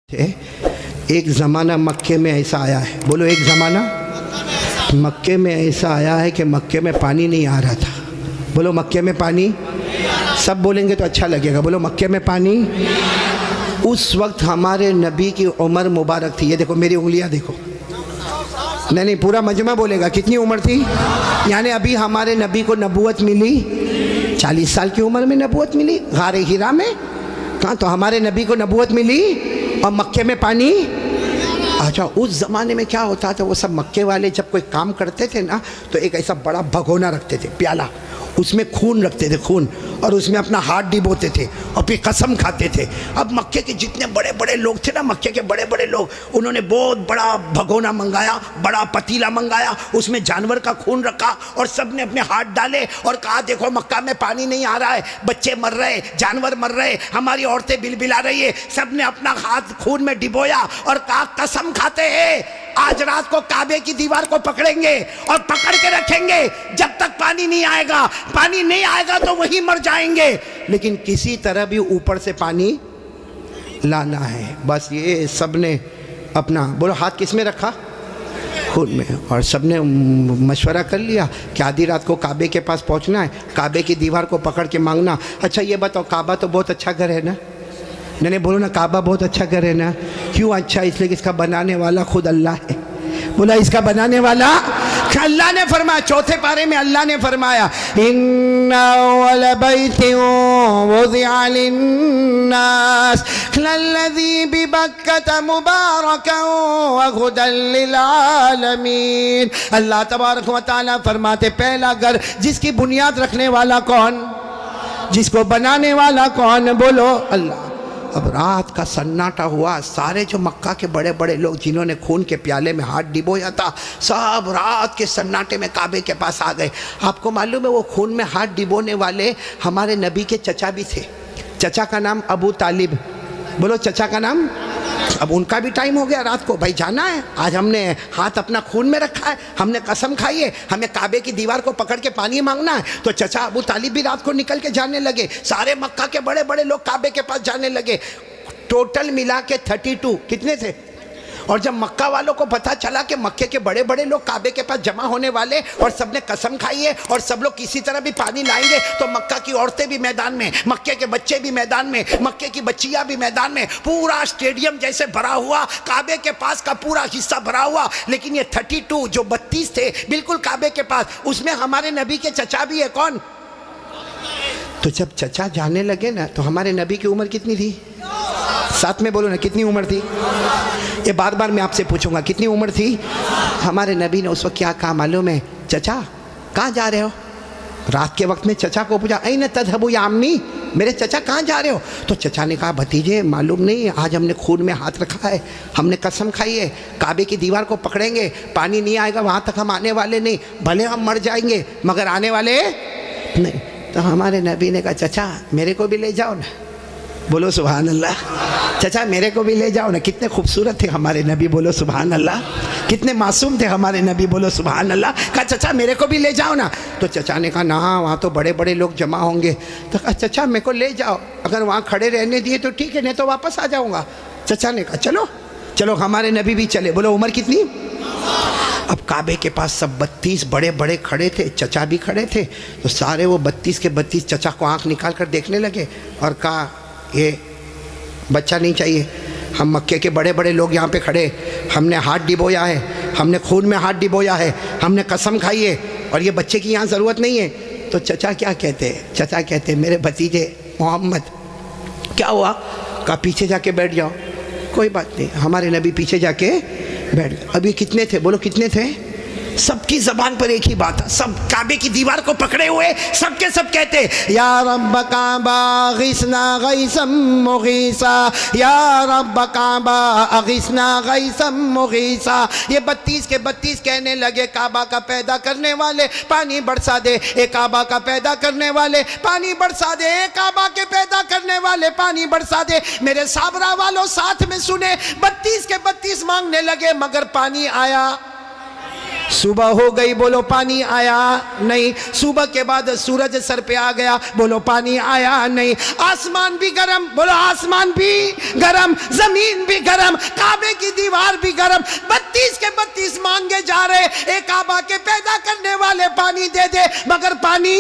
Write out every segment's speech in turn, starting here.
थे। एक ज़माना मक्के में ऐसा आया है, बोलो एक ज़माना मक्के में ऐसा आया है कि मक्के में पानी नहीं आ रहा था। बोलो मक्के में पानी, सब बोलेंगे तो अच्छा लगेगा। बोलो मक्के में पानी। उस वक्त हमारे नबी की उम्र मुबारक थी। ये देखो मेरी उंगलियां देखो, नहीं पूरा मजमा बोलेगा। कितनी उम्र थी? यानी अभी हमारे नबी को नबूवत मिली 40 साल की उम्र में नबूवत मिली गारे हिरा में। कहाँ? तो हमारे नबी को नबूवत मिली और मक्के में पानी। अच्छा, उस ज़माने में क्या होता था, वो सब मक्के वाले जब कोई काम करते थे ना तो एक ऐसा बड़ा भगोना रखते थे, प्याला, उसमें खून रखते थे, खून, और उसमें अपना हाथ डिबोते थे और फिर कसम खाते थे। अब मक्के के जितने बड़े बड़े लोग थे ना, मक्के के बड़े बड़े लोग, उन्होंने बहुत बड़ा भगोना मंगाया, बड़ा पतीला मंगाया, उसमें जानवर का खून रखा और सब ने अपने हाथ डाले और कहा देखो मक्का में पानी नहीं आ रहा है, बच्चे मर रहे, जानवर मर रहे, हमारी औरतें बिलबिला रही है। सब ने अपना हाथ खून में डिबोया और कहा कसम खाते हैं आज रात को काबे की दीवार को पकड़ेंगे और पकड़ के रखेंगे जब तक पानी नहीं आएगा। पानी नहीं आएगा तो वही मर जाएंगे, लेकिन किसी तरह भी ऊपर से पानी लाना है। बस ये सब ने अपना, बोलो हाथ किस में रखा? खून में। और सब ने मशवरा कर लिया कि आधी रात को काबे के पास पहुंचना है, काबे की दीवार को पकड़ के मांगना। अच्छा ये बताओ, काबा तो बहुत अच्छा घर है ना? नहीं बोलो ना, काबा बहुत अच्छा घर है ना? क्यों अच्छा? इसलिए कि इसका बनाने वाला खुद अल्लाह है। बोला इसका बनाने वाला अल्लाह ने फरमाया, चौथे पारे में अल्लाह ने फरमाया इन्ना अव्वल बैतिन वुज़िअ लिन्नास लल्लज़ी बिबक्कता मुबारकन व हुदन लिल आलमीन। अल्लाह तबारक व तआला फरमाते पहला घर जिसकी बुनियाद रखने वाला कौन, जिसको बनाने वाला कौन? बोलो अल्लाह। अब रात का सन्नाटा हुआ, सारे जो मक्का के बड़े बड़े लोग जिन्होंने खून के प्याले में हाथ डिबोया था, सब रात के सन्नाटे में काबे के पास आ गए। आपको मालूम है वो खून में हाथ डिबोने वाले हमारे नबी के चचा भी थे। चचा का नाम अबू तालिब। बोलो चचा का नाम। अब उनका भी टाइम हो गया, रात को भाई जाना है, आज हमने हाथ अपना खून में रखा है, हमने कसम खाई है, हमें काबे की दीवार को पकड़ के पानी मांगना है। तो चचा अबू तालिब भी रात को निकल के जाने लगे, सारे मक्का के बड़े बड़े लोग काबे के पास जाने लगे। टोटल मिला के 32 कितने थे? और जब मक्का वालों को पता चला कि मक्के के बड़े बड़े लोग काबे के पास जमा होने वाले और सबने कसम खाई है और सब लोग किसी तरह भी पानी लाएंगे, तो मक्का की औरतें भी मैदान में, मक्के के बच्चे भी मैदान में, मक्के की बच्चियां भी मैदान में, पूरा स्टेडियम जैसे भरा हुआ, काबे के पास का पूरा हिस्सा भरा हुआ। लेकिन ये 32 जो 32 थे बिल्कुल काबे के पास, उसमें हमारे नबी के चचा भी है। कौन? तो जब चचा जाने लगे ना, तो हमारे नबी की उम्र कितनी थी? साथ में बोलो ना, कितनी उम्र थी? ये बार बार मैं आपसे पूछूंगा कितनी उम्र थी? हमारे नबी ने उस वक्त क्या कहा मालूम है? चचा कहाँ जा रहे हो? रात के वक्त में चचा को पूछा ऐन तज़हबू या अम्मी, मेरे चचा कहाँ जा रहे हो? तो चचा ने कहा भतीजे मालूम नहीं, आज हमने खून में हाथ रखा है, हमने कसम खाई है काबे की दीवार को पकड़ेंगे, पानी नहीं आएगा वहाँ तक हम आने वाले नहीं, भले हम मर जाएंगे मगर आने वाले नहीं। तो हमारे नबी ने कहा चचा मेरे को भी ले जाओ ना। बोलो सुभान अल्लाह। चचा मेरे को भी ले जाओ ना। कितने खूबसूरत थे हमारे नबी, बोलो सुभान अल्लाह। कितने मासूम थे हमारे नबी, बोलो सुभान अल्लाह। कहा चचा मेरे को भी ले जाओ ना। तो चचा ने कहा ना, वहाँ तो बड़े बड़े लोग जमा होंगे। तो कहा चचा मेरे को ले जाओ, अगर वहाँ खड़े रहने दिए तो ठीक है, नहीं तो वापस आ जाऊँगा। चचा ने कहा चलो चलो। हमारे नबी भी चले। बोलो उम्र कितनी? अब काबे के पास सब 32 बड़े बड़े खड़े थे, चचा भी खड़े थे। तो सारे वो 32 के 32 चचा को आँख निकाल कर देखने लगे और कहा ये बच्चा नहीं चाहिए, हम मक्के के बड़े बड़े लोग यहाँ पे खड़े, हमने हाथ डिबोया है, हमने खून में हाथ डिबोया है, हमने कसम खाई है और ये बच्चे की यहाँ ज़रूरत नहीं है। तो चचा क्या कहते हैं? चचा कहते हैं मेरे भतीजे मोहम्मद क्या हुआ? कहा पीछे जाके बैठ जाओ। कोई बात नहीं। हमारे नबी पीछे जाके बैठ गए। अब ये कितने थे? बोलो कितने थे? सबकी जबान पर एक ही बात है, सब काबे की दीवार को पकड़े हुए सबके सब कहते या रब्ब काबा अगिसना गैसम मुगीसा, या रब्ब काबा अगिसना गैसम मुगीसा। ये 32 के 32 कहने लगे काबा का पैदा करने वाले पानी बरसा दे, ए काबा का पैदा करने वाले पानी बरसा दे, ए काबा के पैदा करने वाले पानी बरसा दे। मेरे साबरा वालों साथ में सुने, 32 के 32 मांगने लगे मगर पानी आया। सुबह हो गई, बोलो पानी आया नहीं। सुबह के बाद सूरज सर पे आ गया, बोलो पानी आया नहीं। आसमान भी गरम, बोलो आसमान भी गरम, जमीन भी गरम, काबे की दीवार भी गरम। 32 के 32 मांगे जा रहे, एक काबा के पैदा करने वाले पानी दे दे, मगर पानी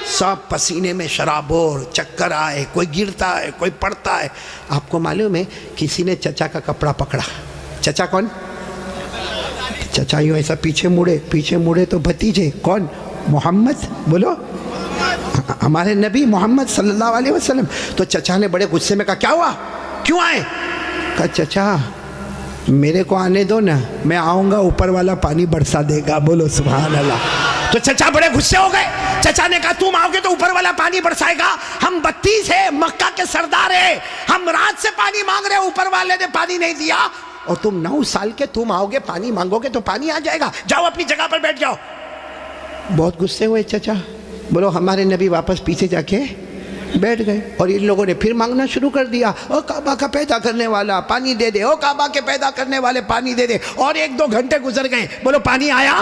सब पसीने में शराबोर, चक्कर आए, कोई गिरता है, कोई पड़ता है। आपको मालूम है किसी ने चचा का कपड़ा पकड़ा। चचा कौन? चचा यूं ऐसा पीछे मुड़े तो भतीजे कौन? मोहम्मद, बोलो हमारे नबी मोहम्मद सल्लल्लाहु अलैहि वसल्लम। तो चचा ने बड़े गुस्से में कहा क्या हुआ, क्यों आए? कहा चचा मेरे को आने दो ना, मैं आऊंगा ऊपर वाला पानी बरसा देगा, बोलो सुभान अल्लाह। तो चचा बड़े गुस्से हो गए। चचा ने कहा तुम आओगे तो ऊपर वाला पानी बरसाएगा? हम 32 है, मक्का के सरदार है, हम रात से पानी मांग रहे, ऊपर वाले ने पानी नहीं दिया, और तुम 9 साल के तुम आओगे पानी मांगोगे तो पानी आ जाएगा, जाओ अपनी जगह पर बैठ जाओ। बहुत गुस्से हुए चचा। बोलो हमारे नबी वापस पीछे जाके बैठ गए, और इन लोगों ने फिर मांगना शुरू कर दिया, ओ काबा का पैदा करने वाला पानी दे दे, ओ काबा के पैदा करने वाले पानी दे दे। और 1-2 घंटे गुजर गए, बोलो पानी आया?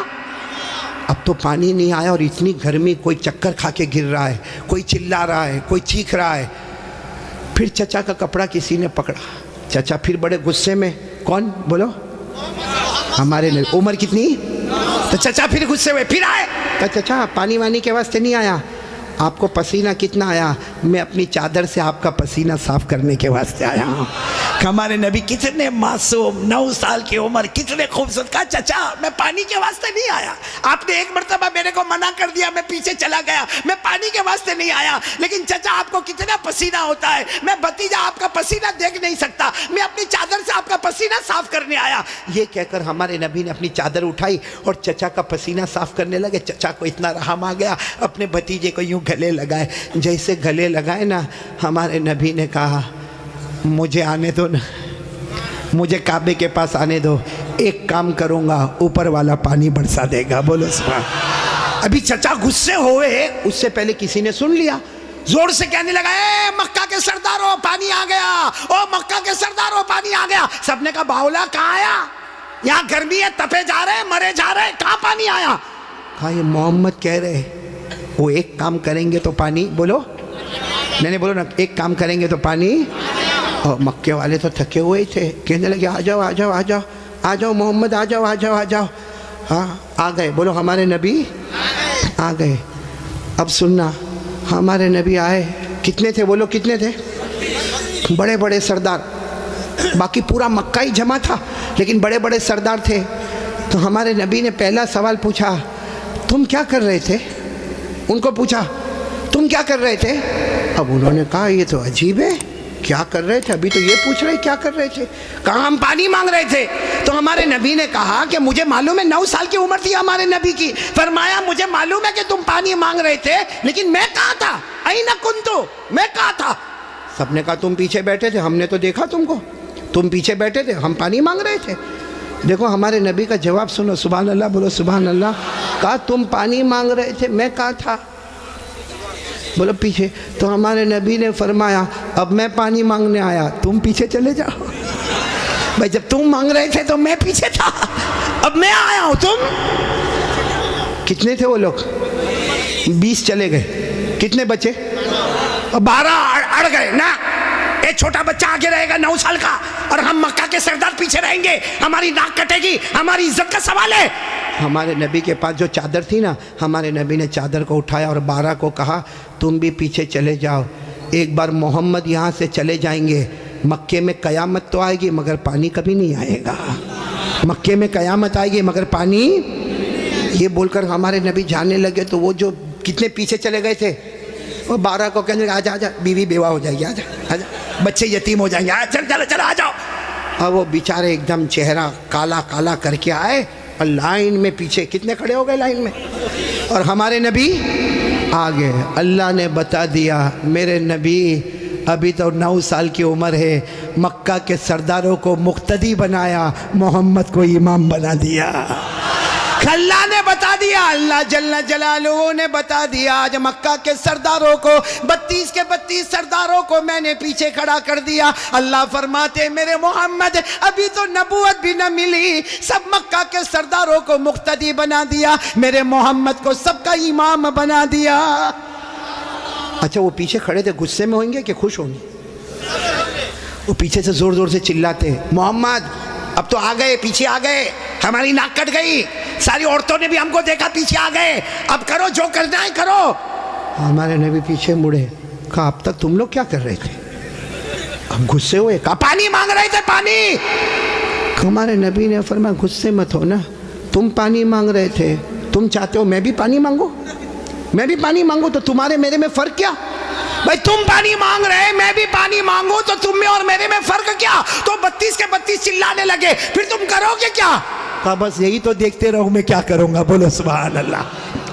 अब तो पानी नहीं आया, और इतनी गर्मी, कोई चक्कर खा के गिर रहा है, कोई चिल्ला रहा है, कोई चीख रहा है। फिर चचा का कपड़ा किसी ने पकड़ा। चचा फिर बड़े गुस्से में, कौन? बोलो हमारे नबी। उम्र कितनी? तो चचा फिर गुस्से हुए, फिर आए। तो चचा पानी वानी के वास्ते नहीं आया, आपको पसीना कितना आया? मैं अपनी चादर से आपका पसीना साफ करने के वास्ते आया हूँ। हमारे नबी कितने मासूम, 9 साल की उम्र, कितने खूबसूरत। कहा चचा मैं पानी के वास्ते नहीं आया, आपने एक मरतबा मेरे को मना कर दिया, मैं पीछे चला गया, मैं पानी के वास्ते नहीं आया। लेकिन चचा आपको कितना पसीना होता है, मैं भतीजा आपका पसीना देख नहीं सकता, मैं अपनी चादर से आपका पसीना साफ करने आया। ये कहकर हमारे नबी ने अपनी चादर उठाई और चचा का पसीना साफ करने लगे। चचा को इतना रहम आ गया, अपने भतीजे को यूं गले लगाए। जैसे गले लगाए ना, हमारे नबी ने कहा मुझे आने दो ना, मुझे काबे के पास आने दो, एक काम करूंगा, ऊपर वाला पानी बरसा देगा, बोलो सुभान। अभी चचा गुस्से हुए, उससे पहले किसी ने सुन लिया, जोर से कहने लगा ए मक्का के सरदारों पानी आ गया, ओ मक्का के सरदारों पानी आ गया। सबने कहा बावला कहाँ आया, यहाँ गर्मी है, तपे जा रहे, मरे जा रहे, कहाँ पानी आया? कहा ये मोहम्मद कह रहे, वो एक काम करेंगे तो पानी, बोलो नहीं बोलो ना, एक काम करेंगे तो पानी। और मक्के वाले तो थके हुए ही थे, कहने लगे आ जाओ आ जाओ आ जाओ आ जाओ मोहम्मद, आ जाओ आ जाओ आ जाओ। हाँ आ गए, बोलो हमारे नबी आ गए। अब सुनना, हमारे नबी आए, कितने थे बोलो, कितने थे? बड़े बड़े सरदार, बाकी पूरा मक्का ही जमा था, लेकिन बड़े बड़े सरदार थे। तो हमारे नबी ने पहला सवाल पूछा, तुम क्या कर रहे थे? उनको पूछा तुम क्या कर रहे थे? अब उन्होंने कहा ये तो अजीब है, क्या कर रहे थे? अभी तो ये पूछ रहे क्या कर रहे थे? कहा हम पानी मांग रहे थे। तो हमारे नबी ने कहा कि मुझे मालूम है, 9 साल की उम्र थी हमारे नबी की, फरमाया मुझे मालूम है कि तुम पानी मांग रहे थे, लेकिन मैं कहाँ था? अईना कुंतु, मैं कहाँ था? सबने कहा तुम पीछे बैठे थे, हमने तो देखा तुमको, तुम पीछे बैठे थे, हम पानी मांग रहे थे। देखो हमारे नबी का जवाब सुनो, सुभान अल्लाह, बोलो सुभान अल्लाह। कहा तुम पानी मांग रहे थे, मैं कहाँ था? बोलो पीछे। तो हमारे नबी ने फरमाया अब मैं पानी मांगने आया, तुम पीछे चले जाओ। भाई जब तुम मांग रहे थे तो मैं पीछे था, अब मैं आया हूँ, तुम कितने थे वो लोग? 20 चले गए, कितने बचे? 12 अड़ गए ना। एक छोटा बच्चा आगे रहेगा 9 साल का, और हम मक्का के सरदार पीछे रहेंगे, हमारी नाक कटेगी, हमारी इज्जत का सवाल है। हमारे नबी के पास जो चादर थी ना, हमारे नबी ने चादर को उठाया और 12 को कहा तुम भी पीछे चले जाओ, एक बार मोहम्मद यहाँ से चले जाएंगे, मक्के में कयामत तो आएगी मगर पानी कभी नहीं आएगा, मक्के में कयामत आएगी मगर पानी। ये बोलकर हमारे नबी जाने लगे। तो वो जो कितने पीछे चले गए थे, वो 12 को कहने लगे आजा आजा, बीवी बेवा हो जाएगी, आजा आजा, बच्चे यतीम हो जाएंगे, चल चल चल आ जाओ। और वो बेचारे एकदम चेहरा काला काला करके आए, और लाइन में पीछे कितने खड़े हो गए लाइन में, और हमारे नबी आ गए। अल्लाह ने बता दिया मेरे नबी अभी तो 9 साल की उम्र है, मक्का के सरदारों को मुक्तदी बनाया, मोहम्मद को इमाम बना दिया। अल्लाह ने बता दिया, अल्लाह जल्ला जलालुहू ने बता दिया। आज मक्का के सरदारों को 32 के 32 सरदारों को मैंने पीछे खड़ा कर दिया। अल्लाह फरमाते मेरे मोहम्मद अभी तो नबूवत भी न मिली, सब मक्का के सरदारों को मुक्तदी बना दिया, मेरे मोहम्मद को सबका इमाम बना दिया। अच्छा वो पीछे खड़े थे, गुस्से में होंगे कि खुश होंगे? वो पीछे से जोर जोर से चिल्लाते हैं मोहम्मद अब तो आ गए, पीछे आ गए, हमारी नाक कट गई, सारी औरतों ने भी हमको देखा, पीछे आ गए, अब करो जो करना है करो। हमारे नबी पीछे मुड़े, कहा अब तक तुम लोग क्या कर रहे थे? हम गुस्से हुए, कहा पानी मांग रहे थे, पानी। हमारे नबी ने फरमाया गुस्से मत हो ना, तुम पानी मांग रहे थे, तुम चाहते हो मैं भी पानी मांगू? मैं भी पानी मांगू तो तुम्हारे मेरे में फर्क क्या? भाई तुम पानी मांग रहे, मैं भी पानी मांगू तो तुम में और मेरे में फर्क क्या? तो 32 के 32 चिल्लाने लगे, फिर तुम करोगे क्या? कहा बस यही तो देखते रहो, मैं क्या करूंगा। बोलो सुभान अल्लाह।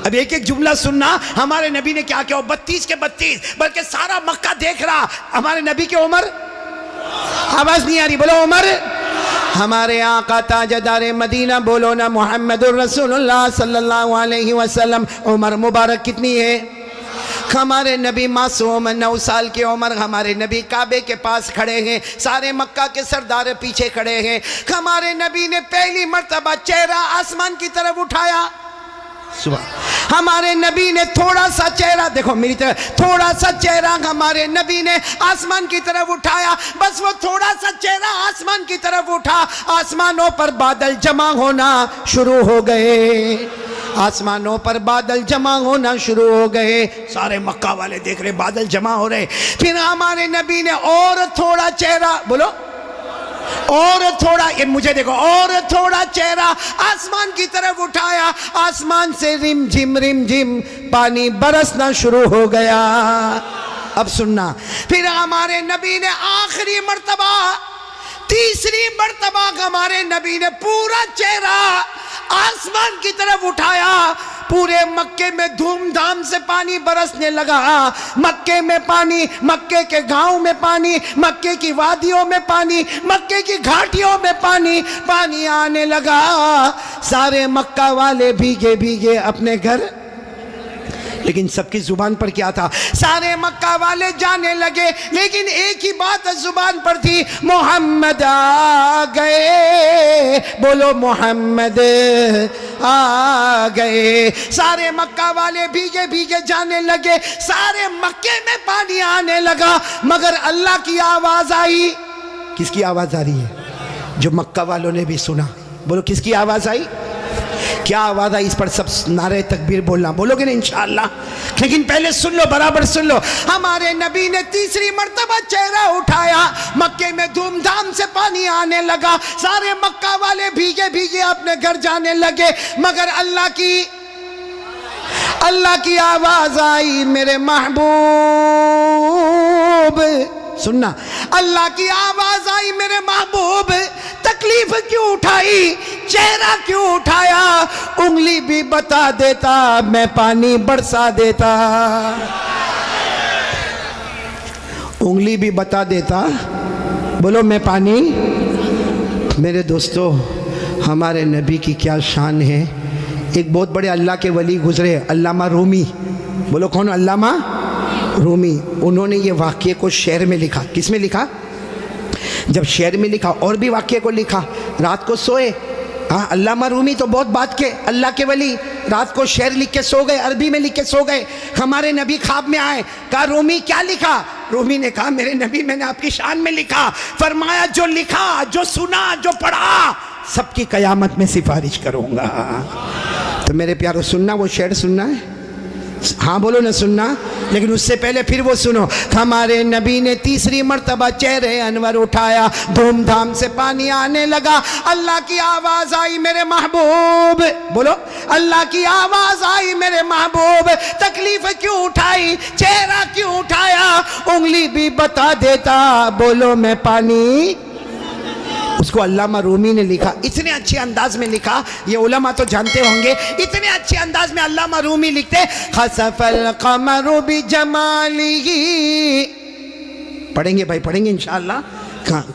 अब एक एक जुमला सुनना, हमारे नबी ने क्या किया। 32 के 32 बल्कि सारा मक्का देख रहा। हमारे नबी की उम्र, आवाज नहीं आ रही, बोलो उम्र। हमारे आका ताजदार मदीना, बोलो ना मुहम्मदुर रसूलुल्लाह सल्लल्लाहु अलैहि वसल्लम, उम्र मुबारक कितनी है? हमारे नबी मासूम 9 साल की उम्र। हमारे नबी काबे के पास खड़े हैं, सारे मक्का के सरदार पीछे खड़े हैं। हमारे नबी ने पहली मर्तबा चेहरा आसमान की तरफ उठाया। सुबह हमारे नबी ने थोड़ा सा चेहरा, देखो मेरी तरफ, थोड़ा सा चेहरा हमारे नबी ने आसमान की तरफ उठाया। बस वो थोड़ा सा चेहरा आसमान की तरफ उठा, आसमानों पर बादल जमा होना शुरू हो गए। आसमानों पर बादल जमा होना शुरू हो गए। सारे मक्का वाले देख रहे बादल जमा हो रहे। फिर हमारे नबी ने और थोड़ा चेहरा, बोलो और थोड़ा, ये मुझे देखो, और थोड़ा चेहरा आसमान की तरफ उठाया। आसमान से रिम झिम पानी बरसना शुरू हो गया। अब सुनना, फिर हमारे नबी ने आखिरी मर्तबा, तीसरी मर्तबा हमारे नबी ने पूरा चेहरा आसमान की तरफ उठाया। पूरे मक्के में धूमधाम से पानी बरसने लगा। मक्के में पानी, मक्के के गांव में पानी, मक्के की वादियों में पानी, मक्के की घाटियों में पानी, पानी आने लगा। सारे मक्का वाले भीगे भीगे अपने घर, लेकिन सबकी जुबान पर क्या था? सारे मक्का वाले जाने लगे, लेकिन एक ही बात जुबान पर थी, मोहम्मद आ गए। बोलो मोहम्मद आ गए। सारे मक्का वाले भीगे भीगे जाने लगे, सारे मक्के में पानी आने लगा, मगर अल्लाह की आवाज आई। किसकी आवाज आ रही है? जो मक्का वालों ने भी सुना। बोलो किसकी आवाज आई? क्या आवाज आई? इस पर सब नारे तकबीर बोलना, बोलोगे ना इंशाअल्लाह। लेकिन पहले सुन लो, बराबर सुन लो। हमारे नबी ने तीसरी मर्तबा चेहरा उठाया, मक्के में धूमधाम से पानी आने लगा। सारे मक्का वाले भीगे भीगे अपने घर जाने लगे, मगर अल्लाह की आवाज आई, मेरे महबूब। सुनना, अल्लाह की आवाज आई, मेरे महबूब तकलीफ क्यों उठाई, चेहरा क्यों उठाया? उंगली भी बता देता, मैं पानी बरसा देता। उंगली भी बता देता, बोलो मैं पानी। मेरे दोस्तों, हमारे नबी की क्या शान है। एक बहुत बड़े अल्लाह के वली गुजरे, अल्लामा रूमी। बोलो कौन? अल्लामा रूमी। उन्होंने ये वाक़ये को शेर में लिखा। किस में लिखा? जब शेर में लिखा, और भी वाक़ये को लिखा। रात को सोए, हाँ, अल्लामा रूमी तो बहुत बात के अल्लाह के वली, रात को शेर लिख के सो गए, अरबी में लिख के सो गए। हमारे नबी ख्वाब में आए, कहा रूमी क्या लिखा? रूमी ने कहा मेरे नबी मैंने आपकी शान में लिखा। फरमाया जो लिखा, जो सुना, जो पढ़ा, सबकी कयामत में सिफारिश करूँगा। तो मेरे प्यारो, सुनना, वो शेर सुनना है? हाँ बोलो ना, सुनना। लेकिन उससे पहले फिर वो सुनो। हमारे नबी ने तीसरी मर्तबा चेहरे अनवर उठाया, धूमधाम से पानी आने लगा। अल्लाह की आवाज आई, मेरे महबूब। बोलो, अल्लाह की आवाज आई, मेरे महबूब तकलीफ क्यों उठाई, चेहरा क्यों उठाया? उंगली भी बता देता, बोलो मैं पानी। उसको अल्लामा रूमी ने लिखा, इतने अच्छे अंदाज में लिखा, ये उलमा तो जानते होंगे। इतने अच्छे अंदाज में अल्लामा रूमी लिखते, खसफल कमरु बिजमालिही। पढ़ेंगे भाई, पढ़ेंगे इंशाअल्लाह।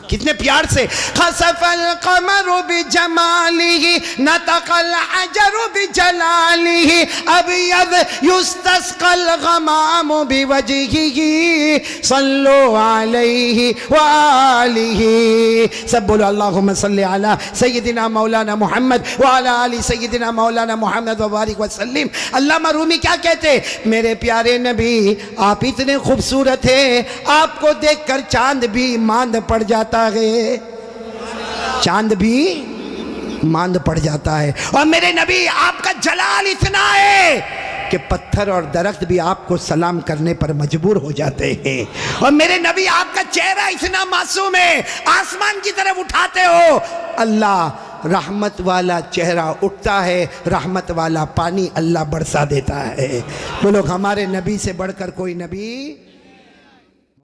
कितने प्यार से, खसफल कमरु बिजमालिही नतकल अजरु बिजलालिही अबयद युस्तस्कल गमामु बिवजहिही सल्लु अलैहि व आलिही। सब बोलो अल्लाहुम्मा सल्ली अला सय्यदिना मौलाना मोहम्मद व अला आलि सय्यदिना मौलाना मोहम्मद व बारिक वसल्लिम। अल्लामा रूमी क्या कहते, मेरे प्यारे नबी आप इतने खूबसूरत हैं, आपको देखकर चांद भी मांद पड़ जाता है, चांद भी मांद पड़ जाता है। और मेरे नबी आपका जलाल इतना है कि पत्थर और दरख्त भी आपको सलाम करने पर मजबूर हो जाते हैं। और मेरे नबी आपका चेहरा इतना मासूम है, आसमान की तरफ उठाते हो, अल्लाह रहमत वाला चेहरा उठता है, रहमत वाला पानी अल्लाह बरसा देता है। बोलो हमारे नबी से बढ़कर कोई नबी